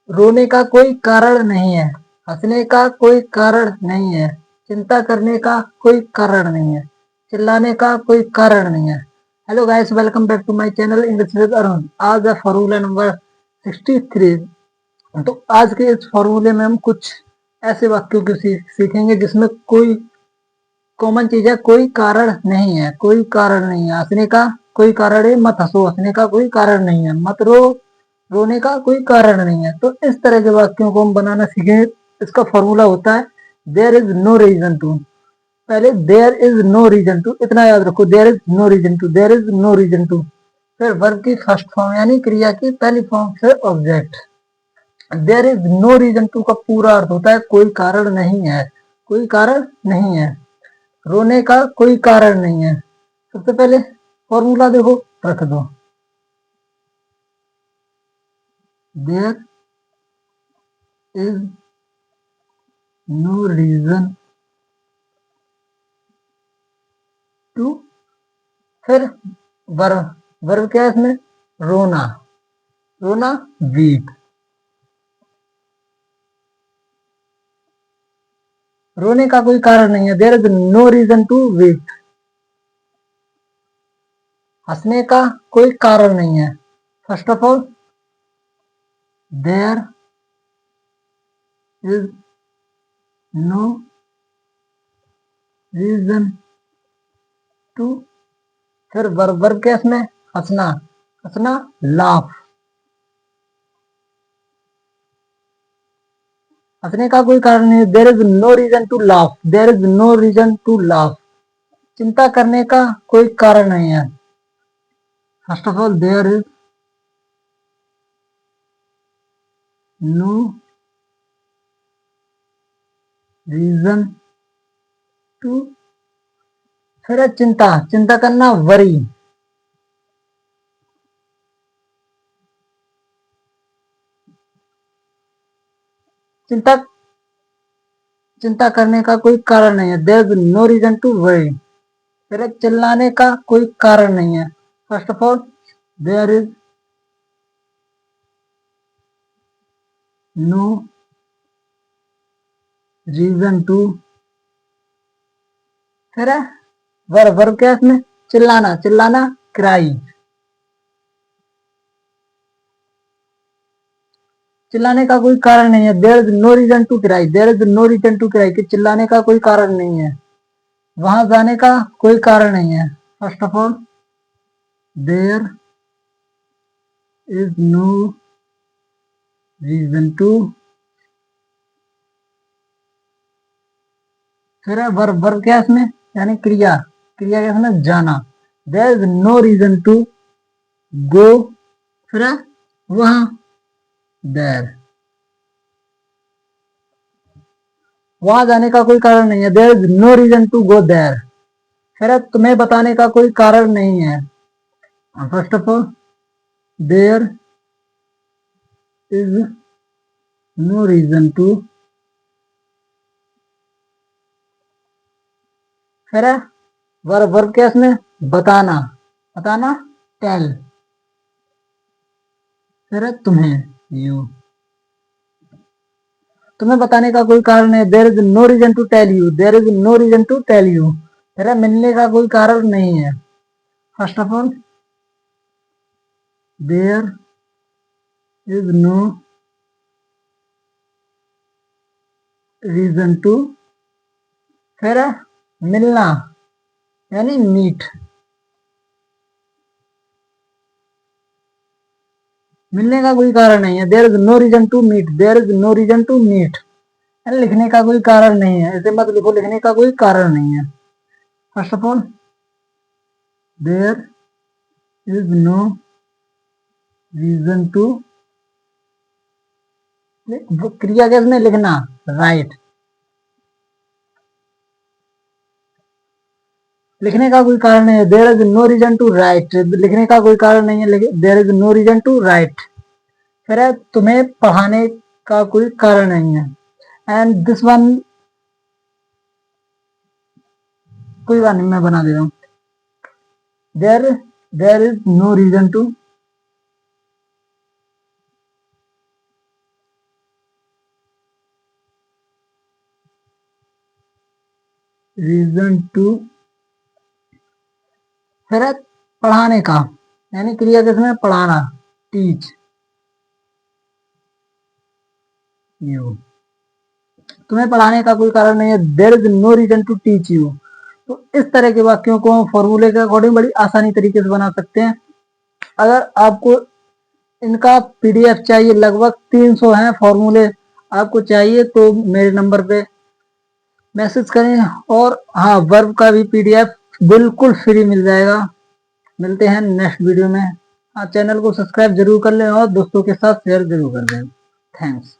रोने का कोई कारण नहीं है, हंसने का कोई कारण नहीं है, चिंता करने का कोई कारण नहीं है, चिल्लाने का कोई कारण नहीं है। Hello guys, welcome back to my channel English with Arun. आज है फॉर्मूला नंबर 63। तो आज के इस फॉर्मूले में हम कुछ ऐसे वाक्यों को सीखेंगे जिसमें कोई कॉमन चीज है, कोई कारण नहीं है, कोई कारण नहीं है। हंसने का कोई कारण है, मत हंसो। हंसने का कोई कारण नहीं है, मत रो। रोने का कोई कारण नहीं है। तो इस तरह के वाक्यों को हम बनाना सीखेंगे। इसका फॉर्मूला होता है there is no reason to. पहले there is no reason to, इतना याद रखो। There is no reason to, there is no reason to. फिर वर्ब की फर्स्ट फॉर्म यानी क्रिया की पहली फॉर्म से object. There is no reason to का पूरा अर्थ होता है कोई कारण नहीं है, कोई कारण नहीं है। रोने का कोई कारण नहीं है। सबसे पहले फॉर्मूला देखो, रख दो। There is no reason to. फिर वर्ब, वर्ब क्या है इसमें? रोना। रोना वीप। रोने का कोई कारण नहीं है, there is no reason to weep. हंसने का कोई कारण नहीं है। First of all there is no reason to. फिर वर्ब, वर्ब क्या है इसमें? हंसना। हंसना लाफ। हंसने का कोई कारण नहीं है, there is no reason to laugh, there is no reason to laugh. चिंता करने का कोई कारण नहीं है। First of all there is no reason to. फिर है चिंता, चिंता करना वरी। चिंता, चिंता करने का कोई कारण नहीं है, there is no reason to worry. फिर है चिल्लाने का कोई कारण नहीं है। First of all there is no reason to. फिर है वर्ब, वर्ब क्या है इसमें? चिल्लाना। चिल्लाना क्राई। चिल्लाने का कोई कारण नहीं है, there is no reason to cry, there is no reason to cry. कि चिल्लाने का कोई कारण नहीं है। वहां जाने का कोई कारण नहीं है। First of all there is no reason to. फिर है वर्ब, वर्ब क्या है इसमें? यानी क्रिया। क्रिया क्या है इसमें? जाना। There is no reason to go. फिर है वहां, देयर। वहां जाने का कोई कारण नहीं है, there is no reason to go there. फिर है तुम्हें बताने का कोई कारण नहीं है। First of all there is no reason to. फिर है वर्ब, वर्ब क्या है इसमें? बताना। बताना टेल। फिर है तुम्हें, यू। तुम्हें बताने का कोई कारण है, there is no reason to tell you, there is no reason to tell you. फिर है मिलने का कोई कारण नहीं है। First of all there is no reason to. फिर है मिलना यानी मीट। मिलने का कोई कारण नहीं है, there is no reason to meet, there is no reason to meet. लिखने का कोई कारण नहीं है, ऐसे मत लिखो, लिखने का कोई कारण नहीं है। First of all there is no reason to. क्रिया कैसे? लिखना राइट। लिखने का कोई कारण नहीं है, there is no reason to write. लिखने का कोई कारण नहीं है, there is no reason to write. फिर है तुम्हें पढ़ाने का कोई कारण नहीं है। एंड दिस वन, कोई बात नहीं, मैं बना दे रहा हूँ। There there is no reason to reason to, फिर है पढ़ाने का, यानी क्रिया किसमें, पढ़ाना, टीच यू। तुम्हें पढ़ाने का कोई कारण नहीं है, there is no reason to teach you. तो इस तरह के वाक्यों को हम फॉर्मूले के अकॉर्डिंग बड़ी आसानी तरीके से बना सकते हैं। अगर आपको इनका पीडीएफ चाहिए, लगभग 300 हैं फॉर्मूले, आपको चाहिए तो मेरे नंबर पे मैसेज करें। और हाँ, वर्ब का भी पीडीएफ बिल्कुल फ्री मिल जाएगा। मिलते हैं नेक्स्ट वीडियो में। हाँ, चैनल को सब्सक्राइब जरूर कर लें और दोस्तों के साथ शेयर जरूर कर दें। थैंक्स।